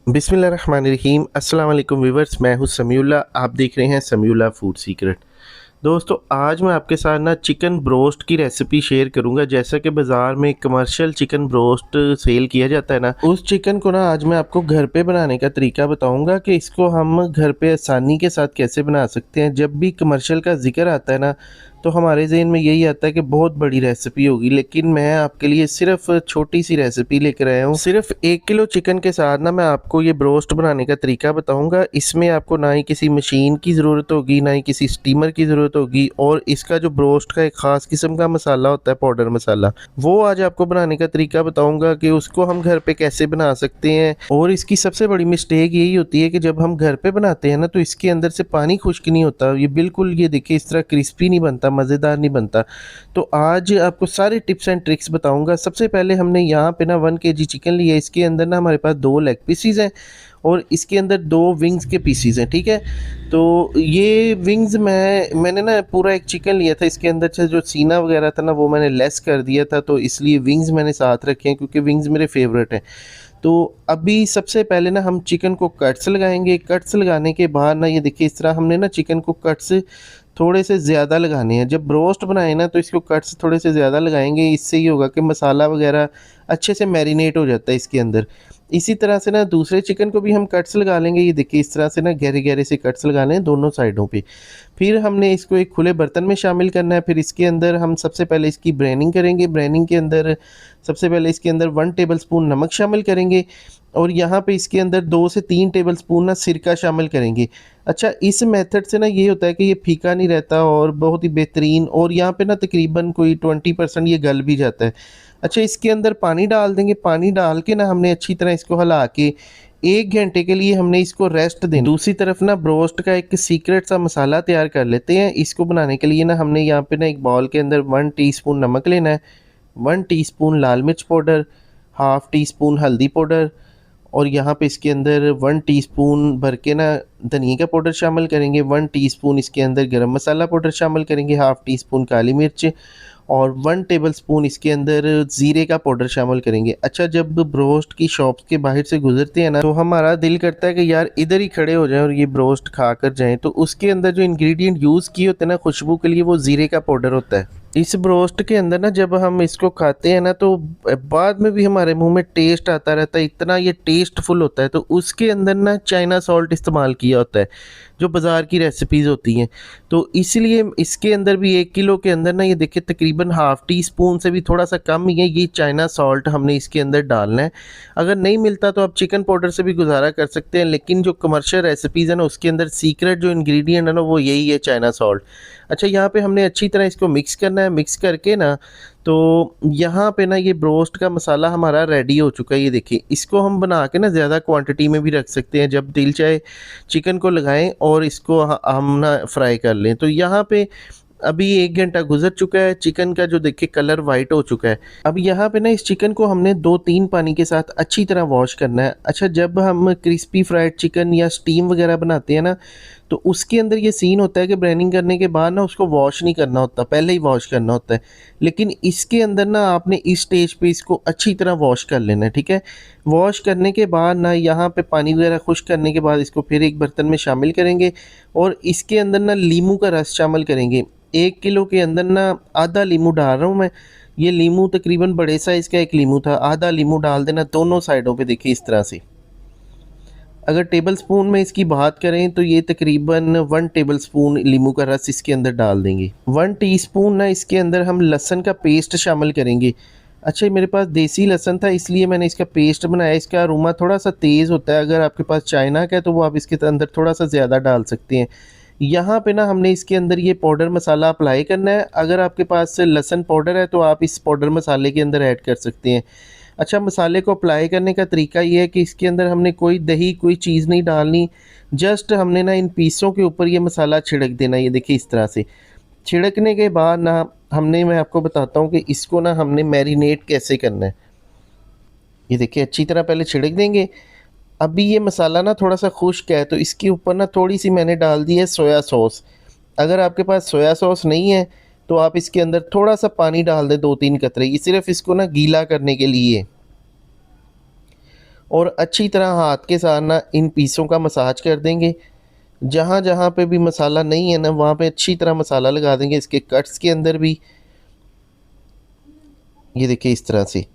बिस्मिल्लाहिर्रहमानिर्रहीम। अस्सलाम वालेकुम व्यूअर्स, मैं हूं समीउल्लाह। आप देख रहे हैं समीउल्लाह फूड सीक्रेट। दोस्तों, आज मैं आपके साथ ना चिकन ब्रोस्ट की रेसिपी शेयर करूंगा। जैसा कि बाज़ार में कमर्शियल चिकन ब्रोस्ट सेल किया जाता है ना, उस चिकन को ना आज मैं आपको घर पे बनाने का तरीका बताऊंगा कि इसको हम घर पे आसानी के साथ कैसे बना सकते हैं। जब भी कमर्शियल का जिक्र आता है ना, तो हमारे ज़हन में यही आता है कि बहुत बड़ी रेसिपी होगी, लेकिन मैं आपके लिए सिर्फ छोटी सी रेसिपी लेकर आया हूँ। सिर्फ 1 किलो चिकन के साथ ना मैं आपको ये ब्रोस्ट बनाने का तरीका बताऊंगा। इसमें आपको ना ही किसी मशीन की ज़रूरत होगी, ना ही किसी स्टीमर की ज़रूरत होगी, और इसका जो ब्रोस्ट का एक ख़ास किस्म का मसाला होता है, पाउडर मसाला, वो आज आपको बनाने का तरीका बताऊंगा कि उसको हम घर पे कैसे बना सकते हैं। और इसकी सबसे बड़ी मिस्टेक यही होती है कि जब हम घर पे बनाते हैं ना, तो इसके अंदर से पानी खुश्क नहीं होता। ये बिल्कुल, ये देखिए, इस तरह क्रिस्पी नहीं बनता, मज़ेदार नहीं बनता। तो आज आपको सारे टिप्स एंड ट्रिक्स बताऊंगा। सबसे पहले हमने यहाँ पे ना 1 kg चिकन लिया। इसके अंदर ना हमारे पास 2 लेग पीसीज हैं और इसके अंदर 2 विंग्स के पीसीज हैं, ठीक है। तो ये विंग्स मैंने ना पूरा एक चिकन लिया था, इसके अंदर से जो सीना वगैरह था ना, वो मैंने लेस कर दिया था, तो इसलिए विंग्स मैंने साथ रखे हैं, क्योंकि विंग्स मेरे फेवरेट हैं। तो अभी सबसे पहले ना हम चिकन को कट्स लगाएंगे। कट्स लगाने के बाद ना, ये देखिए, इस तरह हमने ना चिकन को कट्स थोड़े से ज़्यादा लगाने हैं। जब ब्रोस्ट बनाए ना, तो इसको कट्स थोड़े से ज़्यादा लगाएंगे। इससे ये होगा कि मसाला वगैरह अच्छे से मैरिनेट हो जाता है इसके अंदर। इसी तरह से ना दूसरे चिकन को भी हम कट्स लगा लेंगे। ये देखिए, इस तरह से ना गहरे गहरे से कट्स लगा लें दोनों साइडों पे। फिर हमने इसको एक खुले बर्तन में शामिल करना है। फिर इसके अंदर हम सबसे पहले इसकी ब्रेनिंग करेंगे। ब्रेनिंग के अंदर सबसे पहले इसके अंदर 1 टेबलस्पून नमक शामिल करेंगे, और यहाँ पे इसके अंदर 2 से 3 टेबलस्पून ना सिरका शामिल करेंगे। अच्छा, इस मेथड से ना ये होता है कि ये फीका नहीं रहता और बहुत ही बेहतरीन, और यहाँ पे ना तकरीबन कोई 20% ये गल भी जाता है। अच्छा, इसके अंदर पानी डाल देंगे। पानी डाल के ना हमने अच्छी तरह इसको हिला के 1 घंटे के लिए हमने इसको रेस्ट देना। दूसरी तरफ ना ब्रोस्ट का एक सीक्रेट सा मसाला तैयार कर लेते हैं। इसको बनाने के लिए ना हमने यहाँ पे ना एक बाउल के अंदर 1 टीस्पून नमक लेना है, 1 टीस्पून लाल मिर्च पाउडर, हाफ़ टी स्पून हल्दी पाउडर, और यहाँ पे इसके अंदर 1 टीस्पून भर के ना धनिया का पाउडर शामिल करेंगे। 1 टीस्पून इसके अंदर गरम मसाला पाउडर शामिल करेंगे, हाफ़ टी स्पून काली मिर्च, और 1 टेबलस्पून इसके अंदर ज़ीरे का पाउडर शामिल करेंगे। अच्छा, जब ब्रोस्ट की शॉप्स के बाहर से गुजरते हैं ना, तो हमारा दिल करता है कि यार इधर ही खड़े हो जाएं और ये ब्रोस्ट खा कर जाएं। तो उसके अंदर जो इंग्रेडिएंट यूज़ किए होते हैं ना खुशबू के लिए, वो ज़ीरे का पाउडर होता है। इस ब्रोस्ट के अंदर ना जब हम इसको खाते हैं ना, तो बाद में भी हमारे मुंह में टेस्ट आता रहता है, इतना ये टेस्टफुल होता है। तो उसके अंदर ना चाइना सॉल्ट इस्तेमाल किया होता है, जो बाज़ार की रेसिपीज़ होती हैं। तो इसलिए इसके अंदर भी 1 किलो के अंदर ना, ये देखिए, तकरीबन हाफ़ टी स्पून से भी थोड़ा सा कम ही है ये चाइना सॉल्ट हमने इसके अंदर डालना है। अगर नहीं मिलता तो आप चिकन पाउडर से भी गुजारा कर सकते हैं, लेकिन जो कमर्शियल रेसिपीज़ है ना, उसके अंदर सीक्रेट जो इंग्रेडिएंट है ना, वो यही है, चाइना सॉल्ट। अच्छा, यहाँ पे हमने अच्छी तरह इसको मिक्स करना है। मिक्स करके ना, तो यहाँ पे ना ये ब्रोस्ट का मसाला हमारा रेडी हो चुका है। ये देखिए, इसको हम बना के ना ज़्यादा क्वांटिटी में भी रख सकते हैं। जब दिल चाहे चिकन को लगाएं और इसको हम ना फ्राई कर लें। तो यहाँ पे अभी 1 घंटा गुजर चुका है। चिकन का जो देखिए कलर वाइट हो चुका है। अब यहाँ पे ना इस चिकन को हमने 2-3 पानी के साथ अच्छी तरह वॉश करना है। अच्छा, जब हम क्रिस्पी फ्राइड चिकन या स्टीम वगैरह बनाते हैं ना, तो उसके अंदर ये सीन होता है कि ब्रेनिंग करने के बाद ना उसको वॉश नहीं करना होता, पहले ही वॉश करना होता है। लेकिन इसके अंदर ना आपने इस स्टेज पे इसको अच्छी तरह वॉश कर लेना है, ठीक है। वॉश करने के बाद ना यहाँ पे पानी वगैरह खुश्क करने के बाद इसको फिर एक बर्तन में शामिल करेंगे, और इसके अंदर ना लीमू का रस शामिल करेंगे। 1 किलो के अंदर ना आधा लीमू डाल रहा हूँ मैं। ये लीमू तकरीबन बड़े साइज़ का एक लीमू था। आधा लीमू डाल देना दोनों साइडों पे, देखिए इस तरह से। अगर टेबल स्पून में इसकी बात करें तो ये तकरीबन 1 टेबलस्पून लीमू का रस इसके अंदर डाल देंगे। 1 टीस्पून ना इसके अंदर हम लहसुन का पेस्ट शामिल करेंगे। अच्छा, मेरे पास देसी लहसुन था, इसलिए मैंने इसका पेस्ट बनाया। इसका अरोमा थोड़ा सा तेज़ होता है। अगर आपके पास चाइना का है तो वो आप इसके अंदर थोड़ा सा ज़्यादा डाल सकते हैं। यहाँ पे ना हमने इसके अंदर ये पाउडर मसाला अप्लाई करना है। अगर आपके पास लहसुन पाउडर है तो आप इस पाउडर मसाले के अंदर ऐड कर सकते हैं। अच्छा, मसाले को अप्लाई करने का तरीका ये है कि इसके अंदर हमने कोई दही, कोई चीज़ नहीं डालनी। जस्ट हमने ना इन पीसों के ऊपर ये मसाला छिड़क देना। ये देखिए, इस तरह से छिड़कने के बाद ना मैं आपको बताता हूँ कि इसको ना हमने मैरिनेट कैसे करना है। ये देखिए, अच्छी तरह पहले छिड़क देंगे। अभी ये मसाला ना थोड़ा सा खुश्क है, तो इसके ऊपर ना थोड़ी सी मैंने डाल दी है सोया सॉस। अगर आपके पास सोया सॉस नहीं है तो आप इसके अंदर थोड़ा सा पानी डाल दें, 2-3 कतरे। ये सिर्फ इसको ना गीला करने के लिए। और अच्छी तरह हाथ के साथ ना इन पीसों का मसाज कर देंगे। जहाँ जहाँ पे भी मसाला नहीं है ना वहाँ पे अच्छी तरह मसाला लगा देंगे इसके कट्स के अंदर भी। ये देखिए इस तरह से।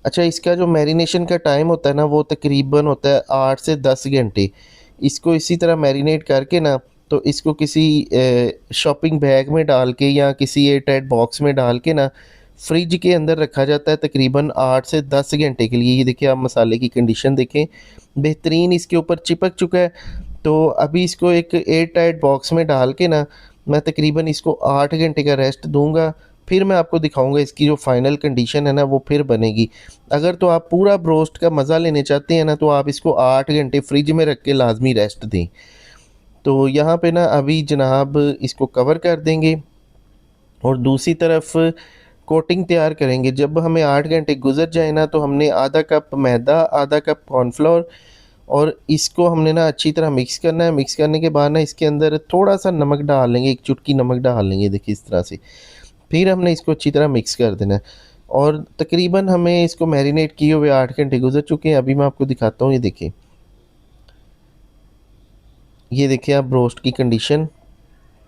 अच्छा, इसका जो मैरिनेशन का टाइम होता है ना वो तकरीबन होता है 8 से 10 घंटे। इसको इसी तरह मैरिनेट करके ना तो इसको किसी शॉपिंग बैग में डाल के या किसी एयर टाइट बॉक्स में डाल के ना फ्रिज के अंदर रखा जाता है तकरीबन 8 से 10 घंटे के लिए। ये देखिए आप मसाले की कंडीशन देखें, बेहतरीन इसके ऊपर चिपक चुका है। तो अभी इसको एक एयर टाइट बॉक्स में डाल के ना मैं तकरीबन इसको 8 घंटे का रेस्ट दूंगा। फिर मैं आपको दिखाऊंगा इसकी जो फाइनल कंडीशन है ना वो फिर बनेगी। अगर तो आप पूरा ब्रोस्ट का मज़ा लेने चाहते हैं ना तो आप इसको 8 घंटे फ्रिज में रख के लाजमी रेस्ट दें। तो यहाँ पे ना अभी जनाब इसको कवर कर देंगे और दूसरी तरफ कोटिंग तैयार करेंगे। जब हमें 8 घंटे गुजर जाए ना तो हमने आधा कप मैदा, आधा कप कॉर्नफ्लोर और इसको हमने ना अच्छी तरह मिक्स करना है। मिक्स करने के बाद ना इसके अंदर थोड़ा सा नमक डाल लेंगे, एक चुटकी नमक डाल लेंगे, देखिए इस तरह से। फिर हमने इसको अच्छी तरह मिक्स कर देना है और तकरीबन हमें इसको मैरिनेट किए हुए 8 घंटे गुजर चुके हैं। अभी मैं आपको दिखाता हूँ, ये देखिए, ये देखिए आप ब्रोस्ट की कंडीशन।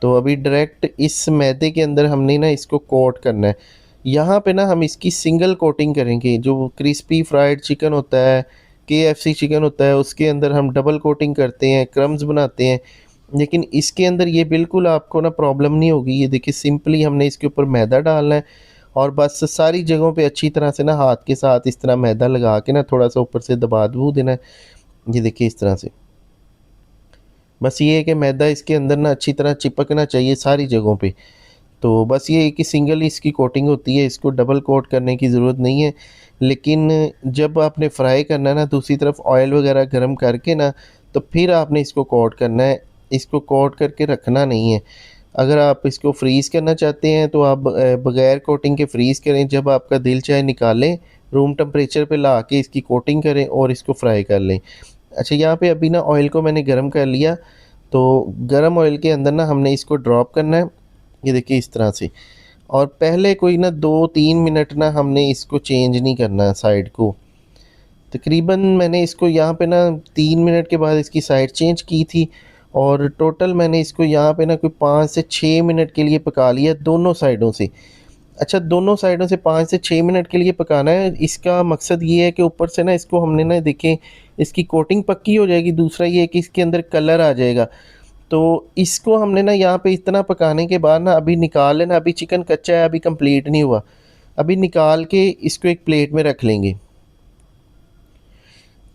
तो अभी डायरेक्ट इस मैदे के अंदर हमने ना इसको कोट करना है। यहाँ पे ना हम इसकी सिंगल कोटिंग करेंगे। जो क्रिस्पी फ्राइड चिकन होता है, KFC चिकन होता है, उसके अंदर हम डबल कोटिंग करते हैं, क्रम्स बनाते हैं। लेकिन इसके अंदर ये बिल्कुल आपको ना प्रॉब्लम नहीं होगी। ये देखिए सिंपली हमने इसके ऊपर मैदा डालना है और बस सारी जगहों पे अच्छी तरह से ना हाथ के साथ इस तरह मैदा लगा के ना थोड़ा सा ऊपर से दबा दबू देना है। ये देखिए इस तरह से। बस ये है कि मैदा इसके अंदर ना अच्छी तरह चिपकना चाहिए सारी जगहों पे। तो बस ये है कि सिंगल ही इसकी कोटिंग होती है, इसको डबल कोट करने की ज़रूरत नहीं है। लेकिन जब आपने फ्राई करना है ना दूसरी तरफ ऑयल वगैरह गर्म करके ना तो फिर आपने इसको कोट करना है। इसको कोट करके रखना नहीं है। अगर आप इसको फ्रीज़ करना चाहते हैं तो आप बगैर कोटिंग के फ्रीज़ करें। जब आपका दिल चाहे निकालें, रूम टेम्परेचर पे ला के इसकी कोटिंग करें और इसको फ्राई कर लें। अच्छा, यहाँ पे अभी ना ऑयल को मैंने गर्म कर लिया। तो गर्म ऑयल के अंदर ना हमने इसको ड्रॉप करना है, ये देखिए इस तरह से। और पहले कोई ना 2-3 मिनट ना हमने इसको चेंज नहीं करना साइड को। तकरीबन मैंने इसको यहाँ पे ना 3 मिनट के बाद इसकी साइड चेंज की थी और टोटल मैंने इसको यहाँ पे ना कोई 5 से 6 मिनट के लिए पका लिया दोनों साइडों से। अच्छा, दोनों साइडों से 5 से 6 मिनट के लिए पकाना है। इसका मकसद ये है कि ऊपर से ना इसको हमने ना देखें इसकी कोटिंग पक्की हो जाएगी। दूसरा ये है कि इसके अंदर कलर आ जाएगा। तो इसको हमने ना यहाँ पे इतना पकाने के बाद ना अभी निकाल लेना। अभी चिकन कच्चा है, अभी कंप्लीट नहीं हुआ। अभी निकाल के इसको एक प्लेट में रख लेंगे।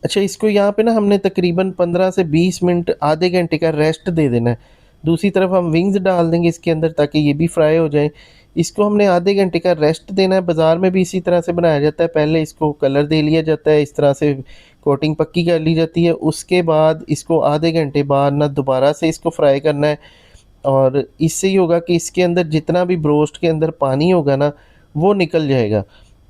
अच्छा, इसको यहाँ पे ना हमने तकरीबन 15 से 20 मिनट, आधे घंटे का रेस्ट दे देना है। दूसरी तरफ हम विंग्स डाल देंगे इसके अंदर ताकि ये भी फ्राई हो जाए। इसको हमने आधे घंटे का रेस्ट देना है। बाज़ार में भी इसी तरह से बनाया जाता है। पहले इसको कलर दे लिया जाता है, इस तरह से कोटिंग पक्की कर ली जाती है। उसके बाद इसको आधे घंटे बाद ना दोबारा से इसको फ्राई करना है। और इससे ही होगा कि इसके अंदर जितना भी ब्रोस्ट के अंदर पानी होगा ना वो निकल जाएगा।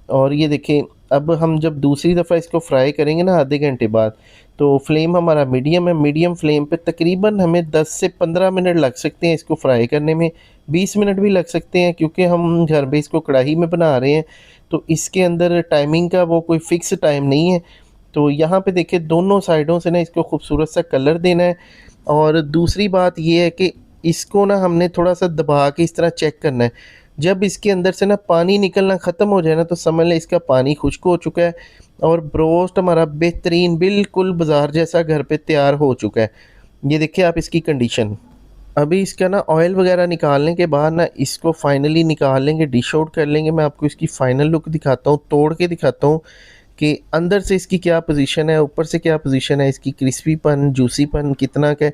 और ये देखें, अब हम जब दूसरी दफ़ा इसको फ्राई करेंगे ना आधे घंटे बाद, तो फ्लेम हमारा मीडियम है। मीडियम फ्लेम पे तकरीबन हमें 10 से 15 मिनट लग सकते हैं इसको फ्राई करने में। 20 मिनट भी लग सकते हैं क्योंकि हम घर पे इसको कढ़ाई में बना रहे हैं। तो इसके अंदर टाइमिंग का वो कोई फ़िक्स टाइम नहीं है। तो यहाँ पे देखिए दोनों साइडों से ना इसको खूबसूरत सा कलर देना है। और दूसरी बात ये है कि इसको ना हमने थोड़ा सा दबा के इस तरह चेक करना है। जब इसके अंदर से ना पानी निकलना ख़त्म हो जाए ना तो समझ लें इसका पानी खुश्क हो चुका है और ब्रोस्ट हमारा बेहतरीन बिल्कुल बाज़ार जैसा घर पे तैयार हो चुका है। ये देखिए आप इसकी कंडीशन। अभी इसका ना ऑयल वगैरह निकालने के बाद ना इसको फाइनली निकाल लेंगे, डिश आउट कर लेंगे। मैं आपको इसकी फ़ाइनल लुक दिखाता हूँ, तोड़ के दिखाता हूँ कि अंदर से इसकी क्या पोजीशन है, ऊपर से क्या पोजीशन है, इसकी क्रिस्पीपन, जूसीपन कितना का है।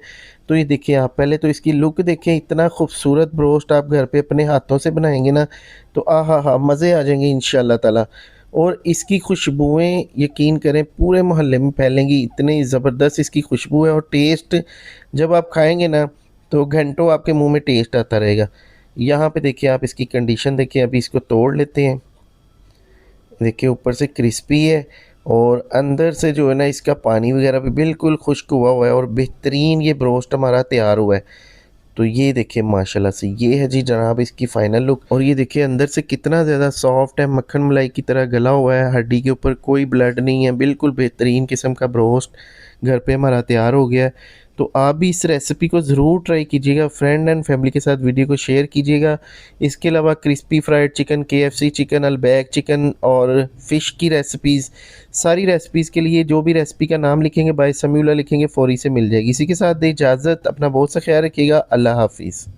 तो ये देखिए आप पहले तो इसकी लुक देखें। इतना खूबसूरत ब्रोस्ट आप घर पे अपने हाथों से बनाएंगे ना तो आहा हा मज़े आ जाएंगे इंशाल्लाह ताला। और इसकी खुशबुएं यकीन करें पूरे मोहल्ले में फैलेंगी, इतनी ज़बरदस्त इसकी खुशबू है। और टेस्ट जब आप खाएंगे ना तो घंटों आपके मुंह में टेस्ट आता रहेगा। यहाँ पे देखिए आप इसकी कंडीशन देखिए। अभी इसको तोड़ लेते हैं। देखिए ऊपर से क्रिस्पी है और अंदर से जो है ना इसका पानी वगैरह भी बिल्कुल खुश्क हुआ हुआ है और बेहतरीन ये ब्रोस्ट हमारा तैयार हुआ है। तो ये देखिए माशाल्लाह से ये है जी जनाब इसकी फाइनल लुक। और ये देखिए अंदर से कितना ज़्यादा सॉफ्ट है, मक्खन मलाई की तरह गला हुआ है, हड्डी के ऊपर कोई ब्लड नहीं है, बिल्कुल बेहतरीन किस्म का ब्रोस्ट घर पे हमारा तैयार हो गया है। तो आप भी इस रेसिपी को ज़रूर ट्राई कीजिएगा, फ्रेंड एंड फैमिली के साथ वीडियो को शेयर कीजिएगा। इसके अलावा crispy fried chicken, KFC chicken, Albaik chicken और फ़िश की रेसिपीज़, सारी रेसिपीज़ के लिए जो भी रेसिपी का नाम लिखेंगे बाय समीउल्लाह लिखेंगे फ़ौरी से मिल जाएगी। इसी के साथ दे इजाज़त, अपना बहुत सा ख्याल रखिएगा। अल्लाह हाफ़िज़।